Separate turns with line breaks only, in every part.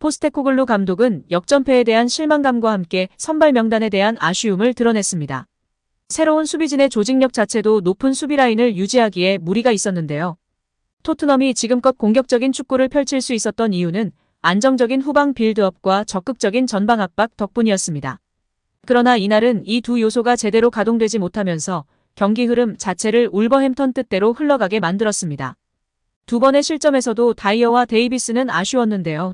포스테코글루 감독은 역전패에 대한 실망감과 함께 선발 명단에 대한 아쉬움을 드러냈습니다. 새로운 수비진의 조직력 자체도 높은 수비 라인을 유지하기에 무리가 있었는데요. 토트넘이 지금껏 공격적인 축구를 펼칠 수 있었던 이유는 안정적인 후방 빌드업과 적극적인 전방 압박 덕분이었습니다. 그러나 이날은 이 두 요소가 제대로 가동되지 못하면서 경기 흐름 자체를 울버햄턴 뜻대로 흘러가게 만들었습니다. 두 번의 실점에서도 다이어와 데이비스는 아쉬웠는데요.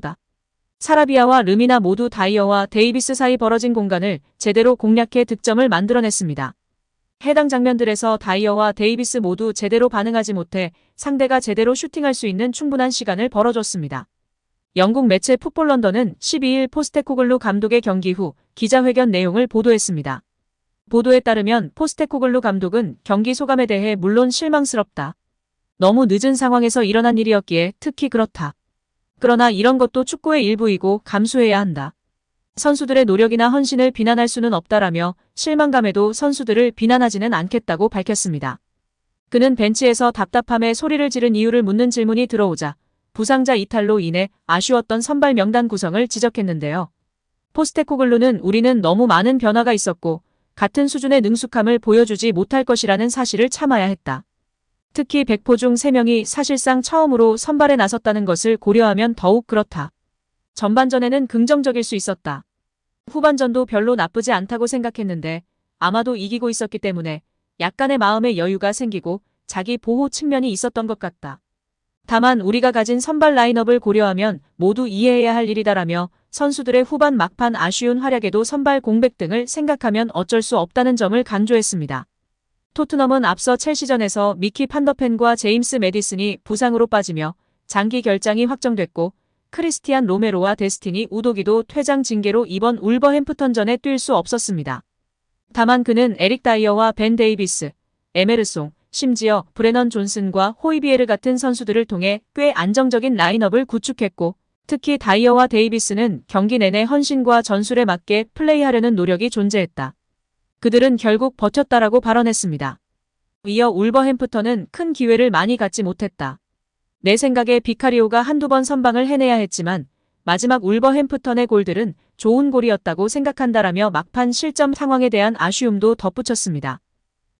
사라비아와 르미나 모두 다이어와 데이비스 사이 벌어진 공간을 제대로 공략해 득점을 만들어냈습니다. 해당 장면들에서 다이어와 데이비스 모두 제대로 반응하지 못해 상대가 제대로 슈팅할 수 있는 충분한 시간을 벌어줬습니다. 영국 매체 풋볼 런던은 12일 포스테코글루 감독의 경기 후 기자회견 내용을 보도했습니다. 보도에 따르면 포스테코글루 감독은 경기 소감에 대해 물론 실망스럽다. 너무 늦은 상황에서 일어난 일이었기에 특히 그렇다. 그러나 이런 것도 축구의 일부이고 감수해야 한다. 선수들의 노력이나 헌신을 비난할 수는 없다라며 실망감에도 선수들을 비난하지는 않겠다고 밝혔습니다. 그는 벤치에서 답답함에 소리를 지른 이유를 묻는 질문이 들어오자 부상자 이탈로 인해 아쉬웠던 선발 명단 구성을 지적했는데요. 포스테코글루는 우리는 너무 많은 변화가 있었고 같은 수준의 능숙함을 보여주지 못할 것이라는 사실을 참아야 했다. 특히 백포 중 3명이 사실상 처음으로 선발에 나섰다는 것을 고려하면 더욱 그렇다. 전반전에는 긍정적일 수 있었다. 후반전도 별로 나쁘지 않다고 생각했는데 아마도 이기고 있었기 때문에 약간의 마음의 여유가 생기고 자기 보호 측면이 있었던 것 같다. 다만 우리가 가진 선발 라인업을 고려하면 모두 이해해야 할 일이다라며 선수들의 후반 막판 아쉬운 활약에도 선발 공백 등을 생각하면 어쩔 수 없다는 점을 강조했습니다. 토트넘은 앞서 첼시전에서 미키 판더펜과 제임스 매디슨이 부상으로 빠지며 장기 결장이 확정됐고 크리스티안 로메로와 데스티니 우도기도 퇴장 징계로 이번 울버햄프턴전에 뛸 수 없었습니다. 다만 그는 에릭 다이어와 벤 데이비스, 에메르송, 심지어 브레넌 존슨과 호이비에르 같은 선수들을 통해 꽤 안정적인 라인업을 구축했고 특히 다이어와 데이비스는 경기 내내 헌신과 전술에 맞게 플레이하려는 노력이 존재했다. 그들은 결국 버텼다라고 발언했습니다. 이어 울버햄프턴은 큰 기회를 많이 갖지 못했다. 내 생각에 비카리오가 한두 번 선방을 해내야 했지만 마지막 울버햄프턴의 골들은 좋은 골이었다고 생각한다라며 막판 실점 상황에 대한 아쉬움도 덧붙였습니다.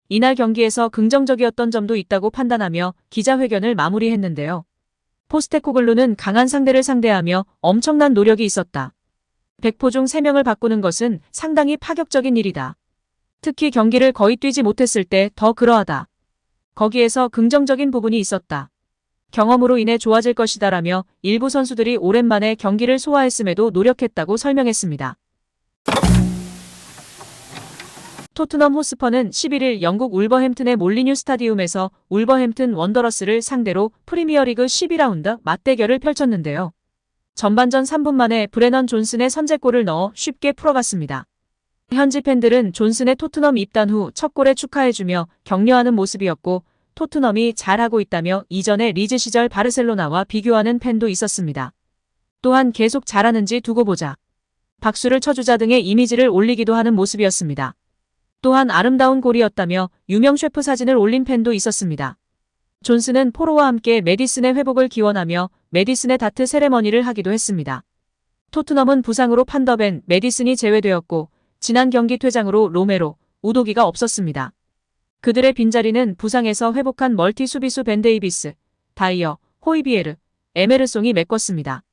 이날 경기에서 긍정적이었던 점도 있다고 판단하며 기자회견을 마무리했는데요. 포스테코글루는 강한 상대를 상대하며 엄청난 노력이 있었다. 백포 중 3명을 바꾸는 것은 상당히 파격적인 일이다. 특히 경기를 거의 뛰지 못했을 때 더 그러하다. 거기에서 긍정적인 부분이 있었다. 경험으로 인해 좋아질 것이다라며 일부 선수들이 오랜만에 경기를 소화했음에도 노력했다고 설명했습니다. 토트넘 호스퍼는 11일 영국 울버햄튼의 몰리뉴 스타디움에서 울버햄튼 원더러스를 상대로 프리미어리그 12라운드 맞대결을 펼쳤는데요. 전반전 3분 만에 브레넌 존슨의 선제골을 넣어 쉽게 풀어갔습니다. 현지 팬들은 존슨의 토트넘 입단 후 첫 골에 축하해주며 격려하는 모습이었고 토트넘이 잘하고 있다며 이전의 리즈 시절 바르셀로나와 비교하는 팬도 있었습니다. 또한 계속 잘하는지 두고 보자. 박수를 쳐주자 등의 이미지를 올리기도 하는 모습이었습니다. 또한 아름다운 골이었다며 유명 셰프 사진을 올린 팬도 있었습니다. 존슨은 포로와 함께 매디슨의 회복을 기원하며 매디슨의 다트 세레머니를 하기도 했습니다. 토트넘은 부상으로 판더벤, 매디슨이 제외되었고 지난 경기 퇴장으로 로메로, 우도기가 없었습니다. 그들의 빈자리는 부상에서 회복한 멀티 수비수 벤 데이비스, 다이어, 호이비에르, 에메르송이 메꿨습니다.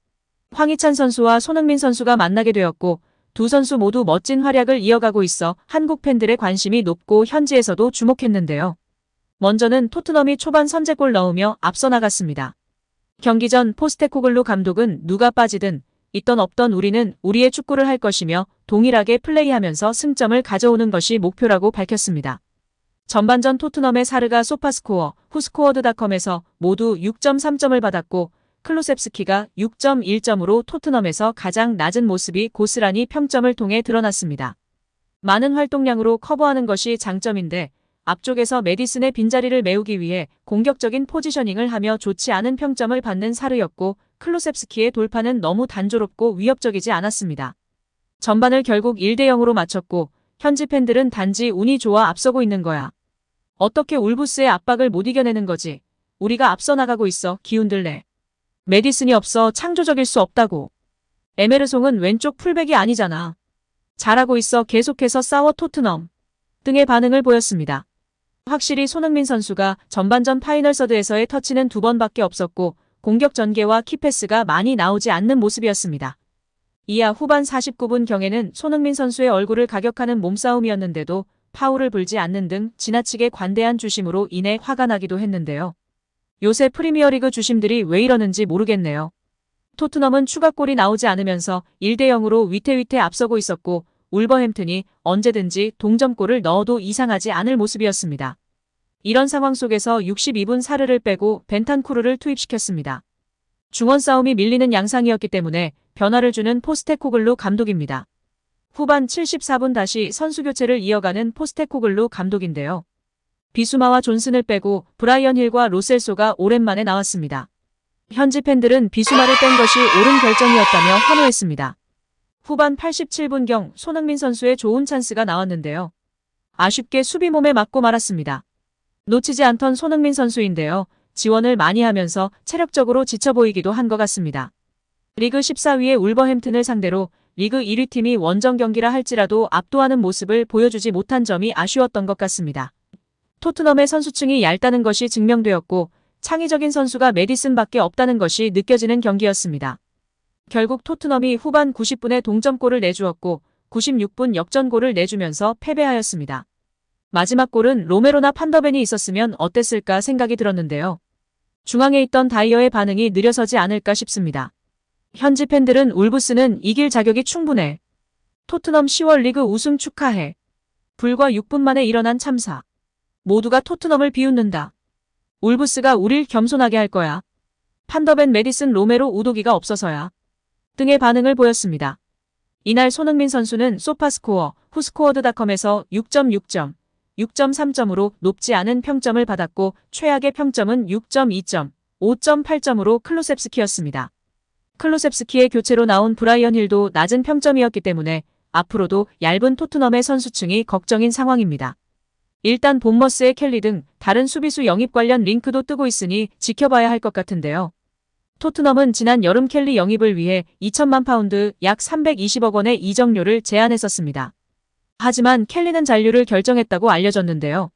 황희찬 선수와 손흥민 선수가 만나게 되었고 두 선수 모두 멋진 활약을 이어가고 있어 한국 팬들의 관심이 높고 현지에서도 주목했는데요. 먼저는 토트넘이 초반 선제골 넣으며 앞서 나갔습니다. 경기 전 포스테코글루 감독은 누가 빠지든 있던 없던 우리는 우리의 축구를 할 것이며 동일하게 플레이하면서 승점을 가져오는 것이 목표라고 밝혔습니다. 전반전 토트넘의 사르가 소파스코어, 후스코어드닷컴에서 모두 6.3점을 받았고 클루셉스키가 6.1점으로 토트넘에서 가장 낮은 모습이 고스란히 평점을 통해 드러났습니다. 많은 활동량으로 커버하는 것이 장점인데 앞쪽에서 매디슨의 빈자리를 메우기 위해 공격적인 포지셔닝을 하며 좋지 않은 평점을 받는 사르였고 클루셉스키의 돌파는 너무 단조롭고 위협적이지 않았습니다. 전반을 결국 1대0으로 마쳤고 현지 팬들은 단지 운이 좋아 앞서고 있는 거야. 어떻게 울브스의 압박을 못 이겨내는 거지. 우리가 앞서 나가고 있어. 기운들 내. 매디슨이 없어 창조적일 수 없다고. 에메르송은 왼쪽 풀백이 아니잖아. 잘하고 있어. 계속해서 싸워 토트넘. 등의 반응을 보였습니다. 확실히 손흥민 선수가 전반전 파이널 서드에서의 터치는 2번밖에 없었고 공격 전개와 키패스가 많이 나오지 않는 모습이었습니다. 이하 후반 49분경에는 손흥민 선수의 얼굴을 가격하는 몸싸움이었는데도 파울을 불지 않는 등 지나치게 관대한 주심으로 인해 화가 나기도 했는데요. 요새 프리미어리그 주심들이 왜 이러는지 모르겠네요. 토트넘은 추가골이 나오지 않으면서 1대0으로 위태위태 앞서고 있었고 울버햄튼이 언제든지 동점골을 넣어도 이상하지 않을 모습이었습니다. 이런 상황 속에서 62분 사르를 빼고 벤탄쿠르를 투입시켰습니다. 중원 싸움이 밀리는 양상이었기 때문에 변화를 주는 포스테코글루 감독입니다. 후반 74분 다시 선수 교체를 이어가는 포스테코글루 감독인데요. 비수마와 존슨을 빼고 브라이언 힐과 로셀소가 오랜만에 나왔습니다. 현지 팬들은 비수마를 뺀 것이 옳은 결정이었다며 환호했습니다. 후반 87분경 손흥민 선수의 좋은 찬스가 나왔는데요. 아쉽게 수비 몸에 맞고 말았습니다. 놓치지 않던 손흥민 선수인데요. 지원을 많이 하면서 체력적으로 지쳐 보이기도 한 것 같습니다. 리그 14위의 울버햄튼을 상대로 리그 1위 팀이 원정 경기라 할지라도 압도하는 모습을 보여주지 못한 점이 아쉬웠던 것 같습니다. 토트넘의 선수층이 얇다는 것이 증명되었고 창의적인 선수가 메디슨밖에 없다는 것이 느껴지는 경기였습니다. 결국 토트넘이 후반 90분에 동점골을 내주었고 96분 역전골을 내주면서 패배하였습니다. 마지막 골은 로메로나 판더벤이 있었으면 어땠을까 생각이 들었는데요. 중앙에 있던 다이어의 반응이 느려서지 않을까 싶습니다. 현지 팬들은 울브스는 이길 자격이 충분해. 토트넘 10월 리그 우승 축하해. 불과 6분 만에 일어난 참사. 모두가 토트넘을 비웃는다. 울브스가 우릴 겸손하게 할 거야. 판더벤 메디슨 로메로 우도기가 없어서야. 등의 반응을 보였습니다. 이날 손흥민 선수는 소파스코어, 후스코어드닷컴에서 6.6점, 6.3점으로 높지 않은 평점을 받았고 최악의 평점은 6.2점, 5.8점으로 클로셉스키였습니다. 클로셉스키의 교체로 나온 브라이언 힐도 낮은 평점이었기 때문에 앞으로도 얇은 토트넘의 선수층이 걱정인 상황입니다. 일단 본머스의 켈리 등 다른 수비수 영입 관련 링크도 뜨고 있으니 지켜봐야 할 것 같은데요. 토트넘은 지난 여름 켈리 영입을 위해 2천만 파운드 약 320억 원의 이적료를 제안했었습니다. 하지만 켈리는 잔류를 결정했다고 알려졌는데요.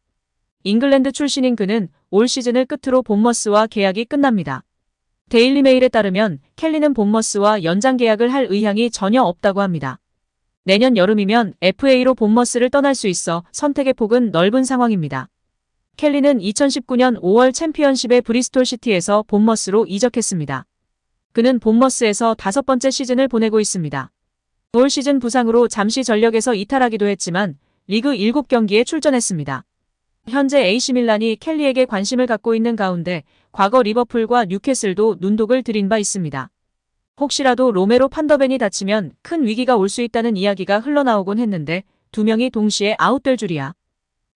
잉글랜드 출신인 그는 올 시즌을 끝으로 본머스와 계약이 끝납니다. 데일리메일에 따르면 켈리는 본머스와 연장 계약을 할 의향이 전혀 없다고 합니다. 내년 여름이면 FA로 본머스를 떠날 수 있어 선택의 폭은 넓은 상황입니다. 켈리는 2019년 5월 챔피언십의 브리스톨 시티에서 본머스로 이적했습니다. 그는 본머스에서 5번째 시즌을 보내고 있습니다. 올 시즌 부상으로 잠시 전력에서 이탈하기도 했지만 리그 7경기에 출전했습니다. 현재 AC밀란이 켈리에게 관심을 갖고 있는 가운데 과거 리버풀과 뉴캐슬도 눈독을 들인 바 있습니다. 혹시라도 로메로 판더벤이 다치면 큰 위기가 올 수 있다는 이야기가 흘러나오곤 했는데 두 명이 동시에 아웃될 줄이야.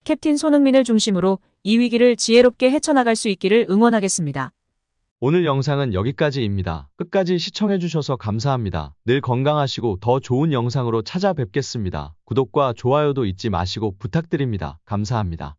캡틴 손흥민을 중심으로 이 위기를 지혜롭게 헤쳐나갈 수 있기를 응원하겠습니다.
오늘 영상은 여기까지입니다. 끝까지 시청해주셔서 감사합니다. 늘 건강하시고 더 좋은 영상으로 찾아뵙겠습니다. 구독과 좋아요도 잊지 마시고 부탁드립니다. 감사합니다.